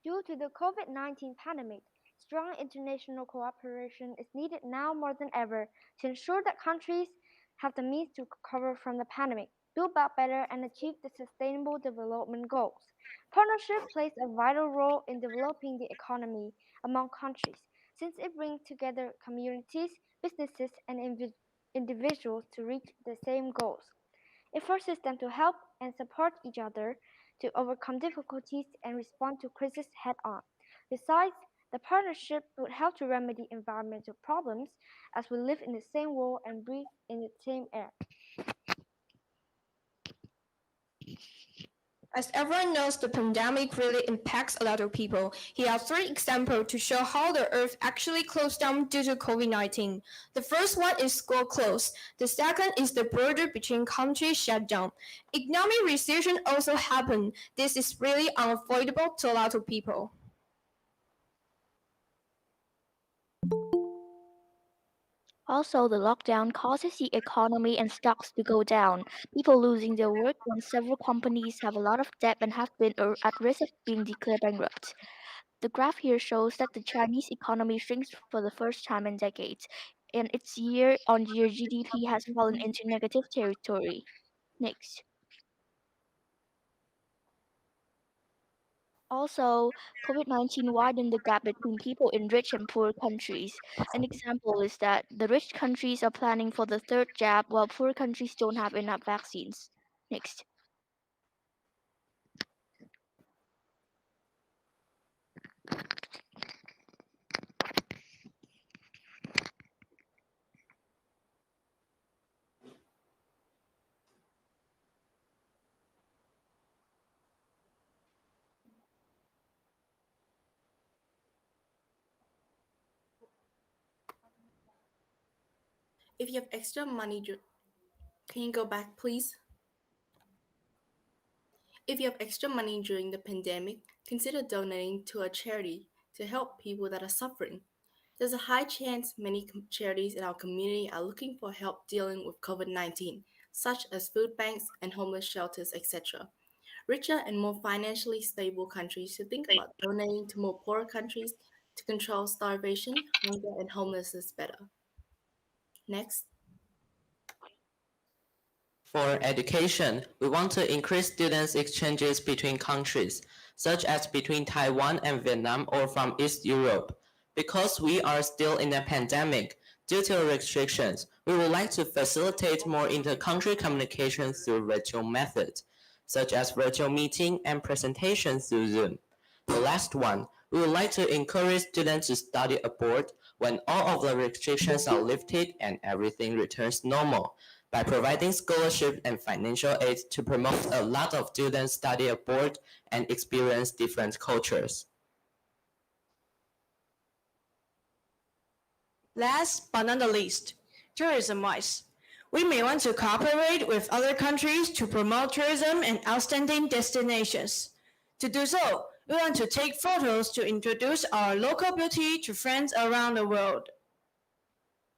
Due to the COVID-19 pandemic, strong international cooperation is needed now more than ever to ensure that countries have the means to recover from the pandemic, build back better, and achieve the sustainable development goals. Partnership plays a vital role in developing the economy among countries, since it brings together communities, businesses, and individuals to reach the same goals. It forces them to help and support each other to overcome difficulties and respond to crises head on. Besides, the partnership would help to remedy environmental problems as we live in the same world and breathe in the same air. As everyone knows, the pandemic really impacts a lot of people. Here are three examples to show how the earth actually closed down due to COVID-19. The first one is school closed. The second is the border between countries shut down. Economic recession also happened. This is really unavoidable to a lot of people. Also, the lockdown causes the economy and stocks to go down. People losing their work when several companies have a lot of debt and have been at risk of being declared bankrupt. The graph here shows that the Chinese economy shrinks for the first time in decades, and its year-on-year GDP has fallen into negative territory. Next. Also, COVID-19 widened the gap between people in rich and poor countries. An example is that the rich countries are planning for the third jab while poor countries don't have enough vaccines. Next. If you have extra money, can you go back, please? If you have extra money during the pandemic, consider donating to a charity to help people that are suffering. There's a high chance many charities in our community are looking for help dealing with COVID-19, such as food banks and homeless shelters, etc. Richer and more financially stable countries should think about donating to more poorer countries to control starvation, hunger, and homelessness better. Next. For education, we want to increase students' exchanges between countries, such as between Taiwan and Vietnam or from East Europe. Because we are still in a pandemic, due to restrictions, we would like to facilitate more inter-country communication through virtual methods, such as virtual meeting and presentations through Zoom. The last one, we would like to encourage students to study abroad when all of the restrictions are lifted and everything returns normal, by providing scholarship and financial aid to promote a lot of students study abroad and experience different cultures. Last but not the least, tourism-wise. We may want to cooperate with other countries to promote tourism and outstanding destinations. To do so, we want to take photos to introduce our local beauty to friends around the world.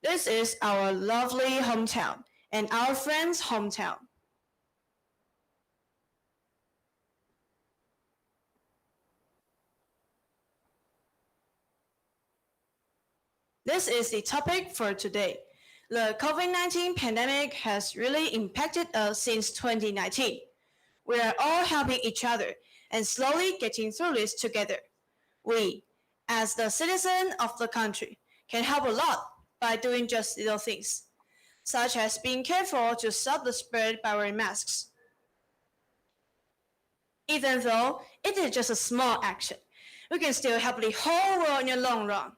This is our lovely hometown and our friends' hometown. This is the topic for today. The COVID-19 pandemic has really impacted us since 2019. We are all helping each other and slowly getting through this together. We, as the citizen of the country, can help a lot by doing just little things, such as being careful to stop the spread by wearing masks. Even though it is just a small action, we can still help the whole world in the long run.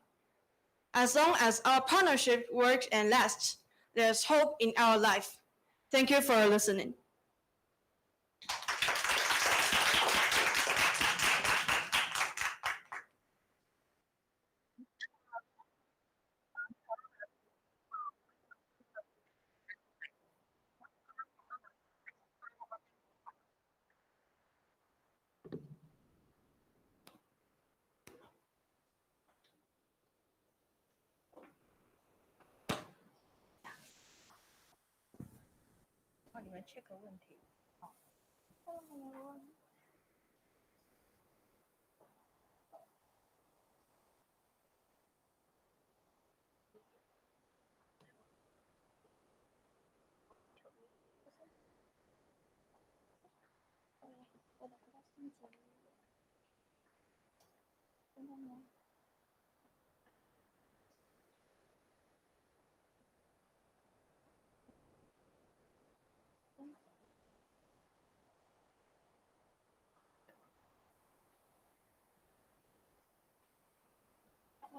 As long as our partnership works and lasts, there's hope in our life. Thank you for listening.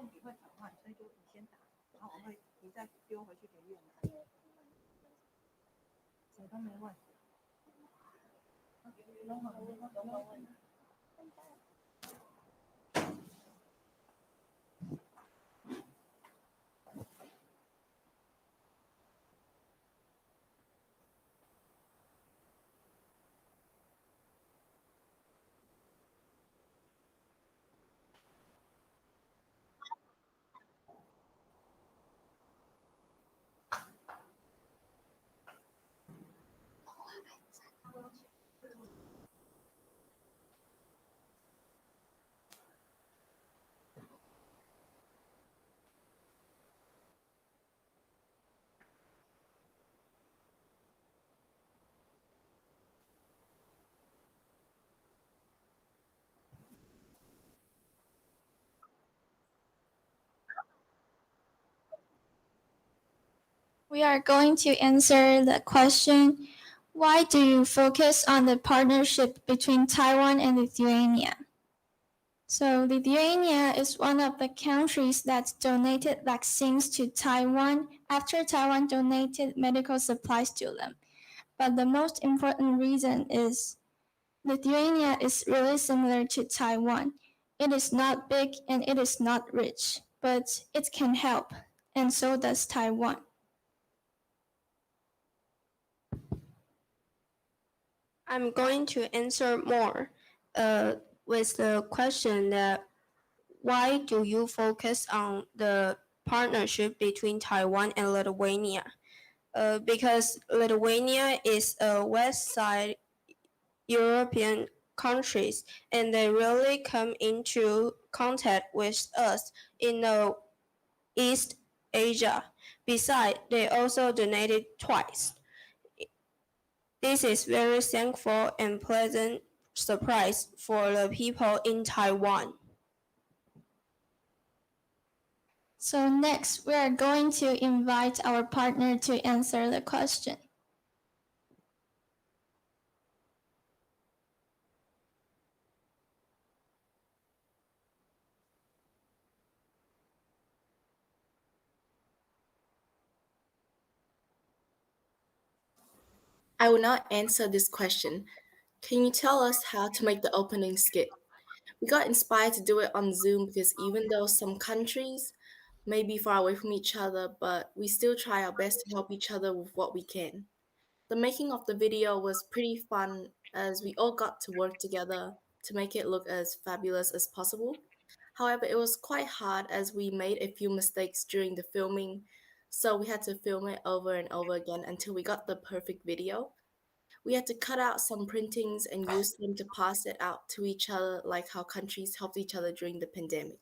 控笔会转换，所以就你先打，然后你再丢回去给越南。谁都没问。We are going to answer the question, why do you focus on the partnership between Taiwan and Lithuania? So Lithuania is one of the countries that donated vaccines to Taiwan after Taiwan donated medical supplies to them. But the most important reason is Lithuania is really similar to Taiwan. It is not big and it is not rich, but it can help, and so does Taiwan. I'm going to answer more with the question that why do you focus on the partnership between Taiwan and Lithuania? Because Lithuania is a West side European countries and they really come into contact with us in the East Asia. Besides, they also donated twice. This is very thankful and pleasant surprise for the people in Taiwan. So next, we are going to invite our partner to answer the question. I will now answer this question. Can you tell us how to make the opening skit? We got inspired to do it on Zoom because even though some countries may be far away from each other, but we still try our best to help each other with what we can. The making of the video was pretty fun as we all got to work together to make it look as fabulous as possible. However, it was quite hard as we made a few mistakes during the filming, so we had to film it over and over again until we got the perfect video. We had to cut out some printings and use them to pass it out to each other, like how countries helped each other during the pandemic.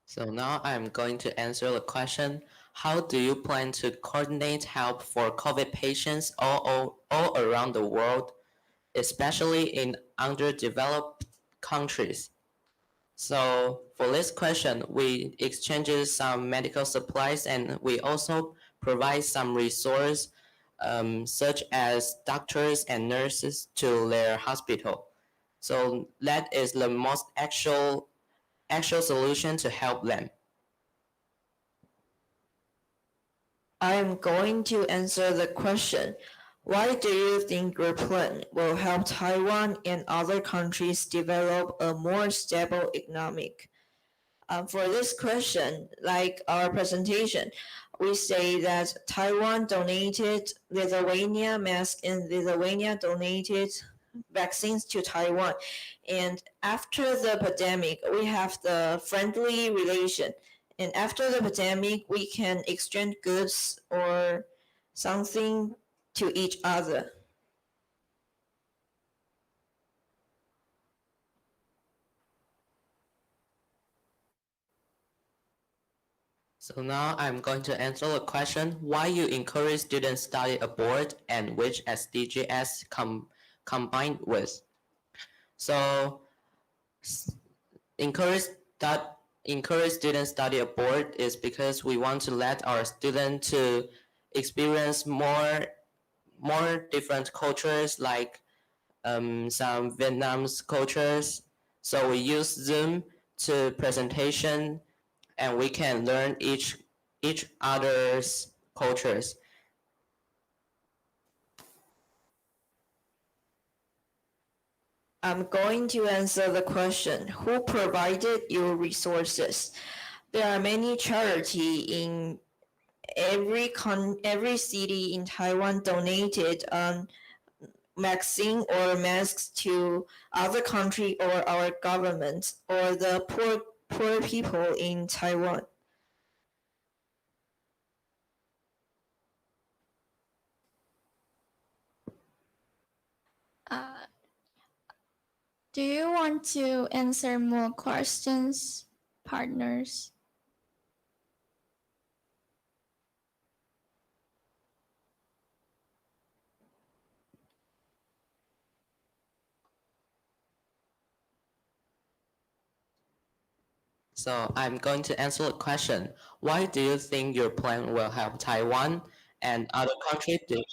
So now I'm going to answer the question, how do you plan to coordinate help for COVID patients all around the world, especially in underdeveloped countries? So for this question, we exchanged some medical supplies and we also provide some resources such as doctors and nurses to their hospital. So that is the most actual solution to help them. I am going to answer the question, why do you think your plan will help Taiwan and other countries develop a more stable economic? For this question, like our presentation, we say that Taiwan donated Lithuania masks and Lithuania donated vaccines to Taiwan. And after the pandemic, we have the friendly relation. And after the pandemic, we can exchange goods or something to each other. So now I'm going to answer the question, why you encourage students study abroad and which SDGs combined with. So encourage students study abroad is because we want to let our students to experience more different cultures, like some Vietnamese cultures. So we use Zoom to presentation, and we can learn each other's cultures. I'm going to answer the question, who provided you resources? There are many charities in every city in Taiwan donated vaccine or masks to other country or our government or the poor people in Taiwan. Do you want to answer more questions, partners? So I'm going to answer the question. Why do you think your plan will help Taiwan and other countries do?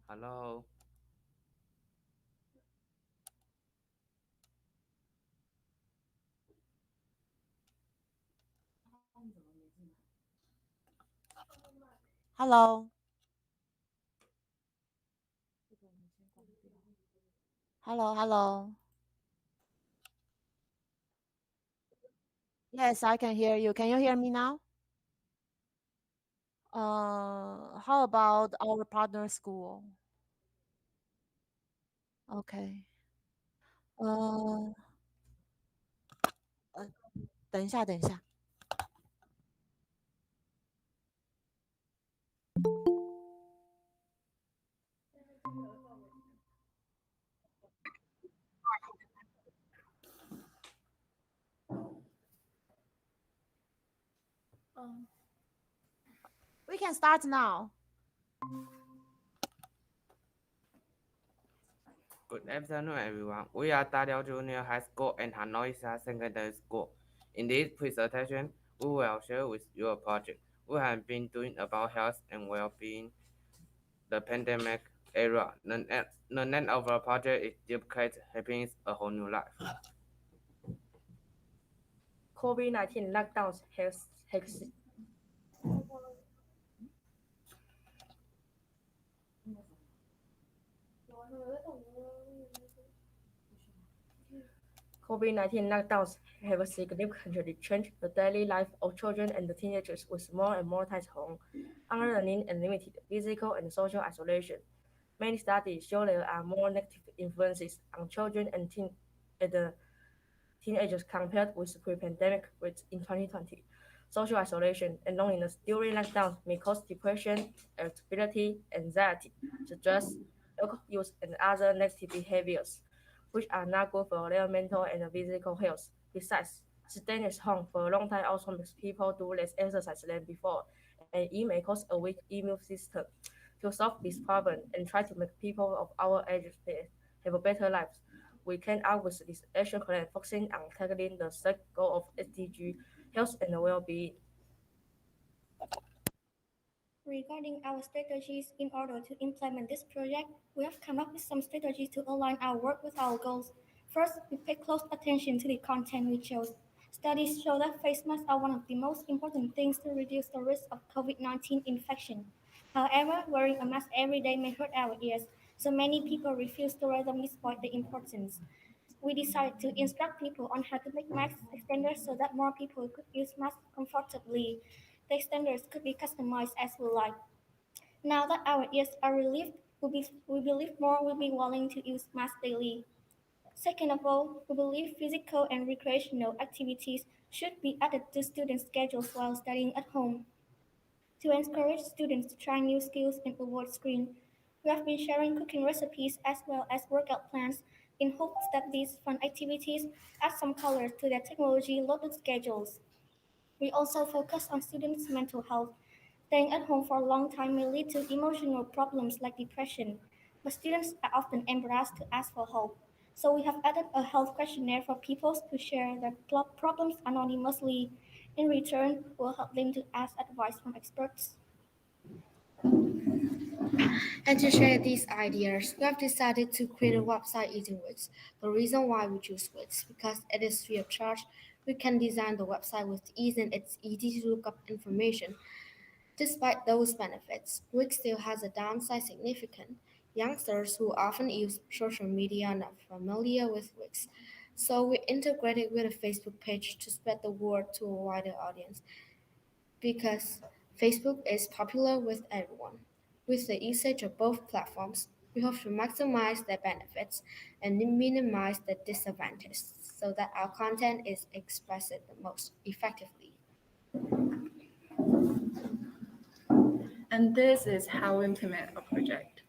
Hello. Hello. Hello, hello. Yes, I can hear you. Can you hear me now? How about our partner school? Okay. 等一下，等一下。We can start now. Good afternoon, everyone. We are Daliao Junior High School and Hanoi Secondary School. In this presentation, we will share with you a project we have been doing about health and well-being. The pandemic era. The name of our project is Dedicate Happiness a Whole New Life. COVID-19 lockdowns has COVID-19 lockdowns have significantly changed the daily life of children and teenagers with more and more time at home, unlearning and limited physical and social isolation. Many studies show there are more negative influences on children and teenagers compared with pre-pandemic rates in 2020. Social isolation and loneliness during lockdowns may cause depression, irritability, anxiety, stress, alcohol use, and other negative behaviors, which are not good for their mental and physical health. Besides, staying at home for a long time also makes people do less exercise than before, and it may cause a weak immune system. To solve this problem and try to make people of our age have a better lives, we came up with this action plan focusing on tackling the third goal of SDG, health and well-being. Regarding our strategies in order to implement this project, we have come up with some strategies to align our work with our goals. First, we pay close attention to the content we chose. Studies show that face masks are one of the most important things to reduce the risk of COVID-19 infection. However, wearing a mask every day may hurt our ears, so many people refuse to wear them despite the importance. We decided to instruct people on how to make mask extenders so that more people could use masks comfortably. The extenders could be customized as we like. Now that our ears are relieved, we believe more will be willing to use masks daily. Second of all, we believe physical and recreational activities should be added to students' schedules while studying at home. To encourage students to try new skills and avoid screen, we have been sharing cooking recipes as well as workout plans in hopes that these fun activities add some color to their technology-loaded schedules. We also focus on students' mental health. Staying at home for a long time may lead to emotional problems like depression, but students are often embarrassed to ask for help. So we have added a health questionnaire for people to share their problems anonymously. In return, we'll help them to ask advice from experts. And to share these ideas, we have decided to create a website using Wix. The reason why we choose Wix because it is free of charge. We can design the website with ease and it's easy to look up information. Despite those benefits, Wix still has a downside significant. Youngsters who often use social media are not familiar with Wix. So we integrated with a Facebook page to spread the word to a wider audience because Facebook is popular with everyone. With the usage of both platforms, we hope to maximize their benefits and minimize the disadvantages so that our content is expressed the most effectively. And this is how we implement a project.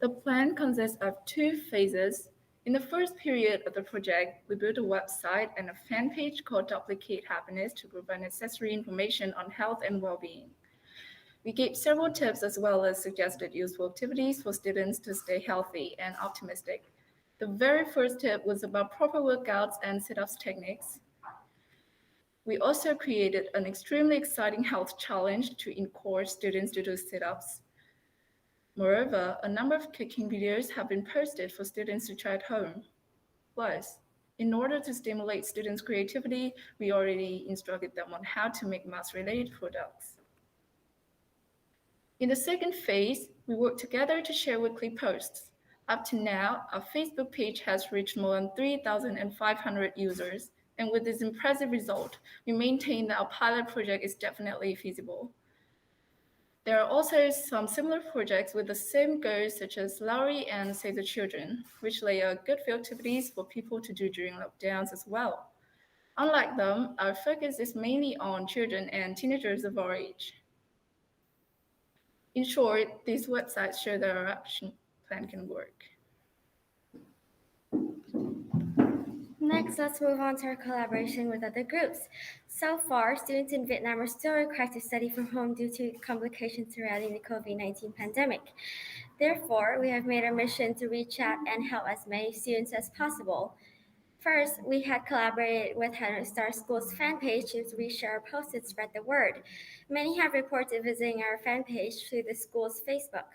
The plan consists of two phases. In the first period of the project, we built a website and a fan page called Duplicate Happiness to provide necessary information on health and well-being. We gave several tips as well as suggested useful activities for students to stay healthy and optimistic. The very first tip was about proper workouts and sit-ups techniques. We also created an extremely exciting health challenge to encourage students to do sit-ups. Moreover, a number of cooking videos have been posted for students to try at home. Plus, in order to stimulate students' creativity, we already instructed them on how to make mask-related products. In the second phase, we worked together to share weekly posts. Up to now, our Facebook page has reached more than 3,500 users, and with this impressive result, we maintain that our pilot project is definitely feasible. There are also some similar projects with the same goals such as Lowry and Save the Children, which lay out good field activities for people to do during lockdowns as well. Unlike them, our focus is mainly on children and teenagers of our age. In short, these websites show that our action plan can work. Next, let's move on to our collaboration with other groups. So far, students in Vietnam are still required to study from home due to complications surrounding the COVID-19 pandemic. Therefore, we have made our mission to reach out and help as many students as possible. First, we had collaborated with Hanoi Star School's fan page to reshare our posts and spread the word. Many have reported visiting our fan page through the school's Facebook.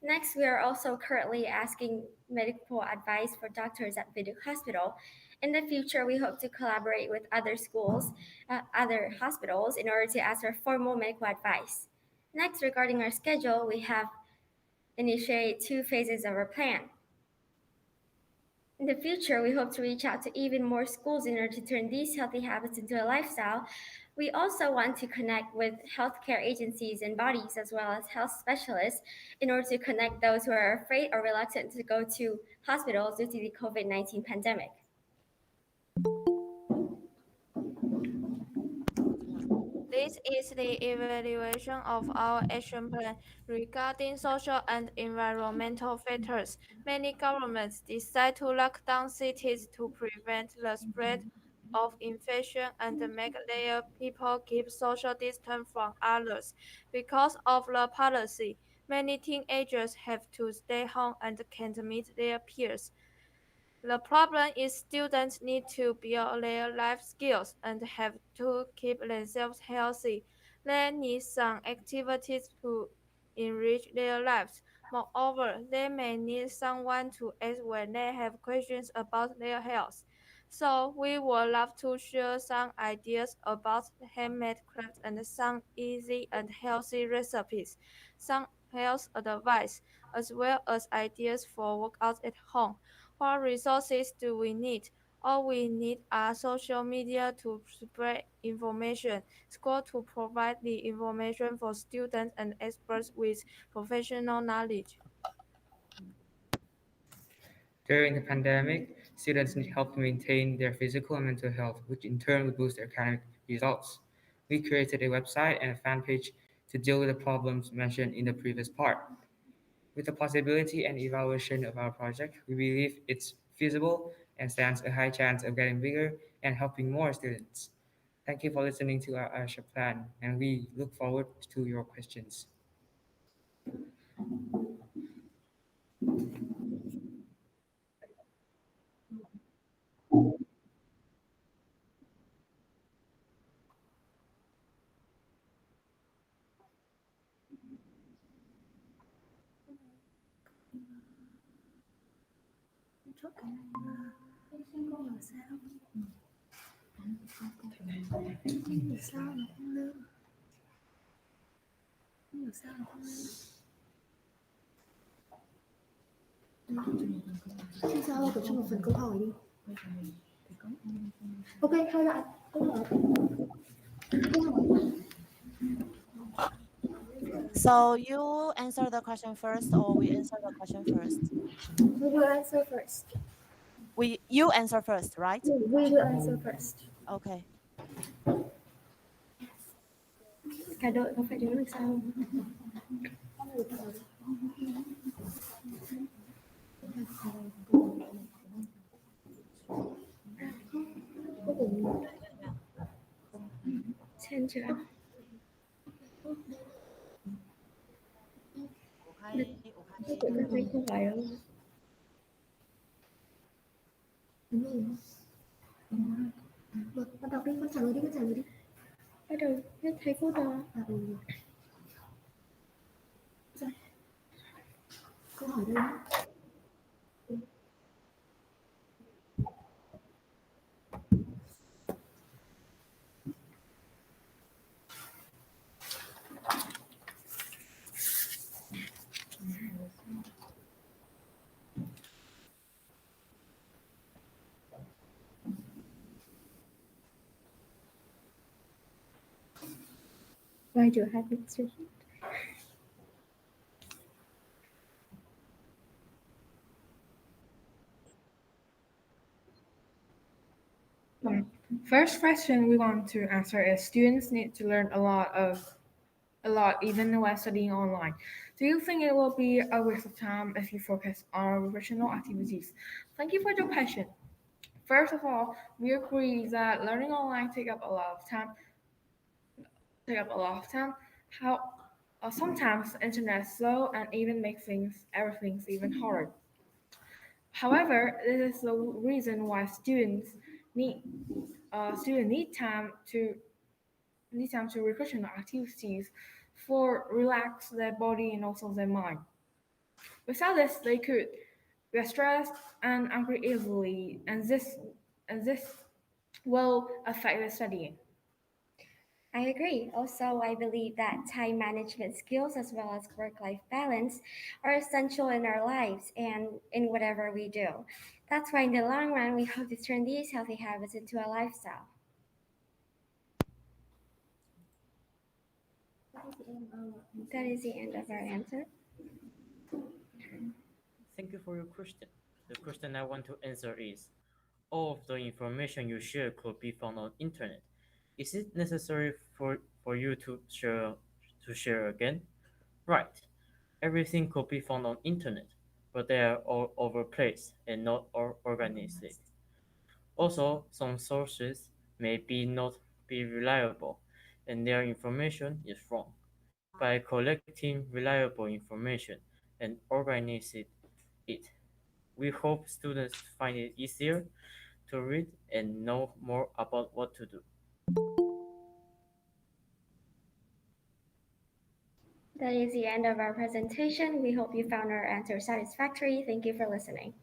Next, we are also currently asking medical advice for doctors at Viduk Hospital. In the future, we hope to collaborate with other schools, other hospitals in order to ask for formal medical advice. Next, regarding our schedule, we have initiated two phases of our plan. In the future, we hope to reach out to even more schools in order to turn these healthy habits into a lifestyle. We also want to connect with healthcare agencies and bodies as well as health specialists in order to connect those who are afraid or reluctant to go to hospitals due to the COVID-19 pandemic. This is the evaluation of our action plan regarding social and environmental factors. Many governments decide to lock down cities to prevent the spread of infection and make their people keep social distance from others. Because of the policy, many teenagers have to stay home and can't meet their peers. The problem is students need to build their life skills and have to keep themselves healthy. They need some activities to enrich their lives. Moreover, they may need someone to ask when they have questions about their health. So we would love to share some ideas about handmade crafts and some easy and healthy recipes, some health advice, as well as ideas for workouts at home. What resources do we need? All we need are social media to spread information, school to provide the information for students and experts with professional knowledge. During the pandemic, students need help to maintain their physical and mental health, which in turn will boost their academic results. We created a website and a fan page to deal with the problems mentioned in the previous part. With the possibility and evaluation of our project, we believe it's feasible and stands a high chance of getting bigger and helping more students. Thank you for listening to our action plan, and we look forward to your questions. Sao là trong một phần câu hỏi đi. Ok, thôi ạ. Câu hỏi. So you answer the question first, or we answer the question first? We will answer first. You answer first, right? We will answer first. Okay. Cả đội có phải đứng được sao? Xem chưa? Tôi cũng thấy không phải đâu. Đúng rồi. Được, con đọc đi, con trả lời đi, con trả lời đi. Bắt đầu hết thấy phút rồi. Câu hỏi đây. Why do you have administration? First question we want to answer is students need to learn a lot even while studying online. Do you think it will be a waste of time if you focus on professional activities? Thank you for your question. First of all, we agree that learning online take up a lot of time. How sometimes the internet is slow and even make everything even harder. However, this is the reason why need students need time to recreational activities for relax their body and also their mind. Without this, they could get stressed and angry easily, and this will affect their studying. I agree. Also, I believe that time management skills as well as work-life balance are essential in our lives and in whatever we do. That's why in the long run, we hope to turn these healthy habits into a lifestyle. That is the end of our answer. Thank you for your question. The question I want to answer is, all of the information you share could be found on internet. Is it necessary for you to share again? Right. Everything could be found on internet, but they are all over place and not organized. Also, some sources may not be reliable, and their information is wrong. By collecting reliable information and organizing it, we hope students find it easier to read and know more about what to do. That is the end of our presentation. We hope you found our answer satisfactory. Thank you for listening.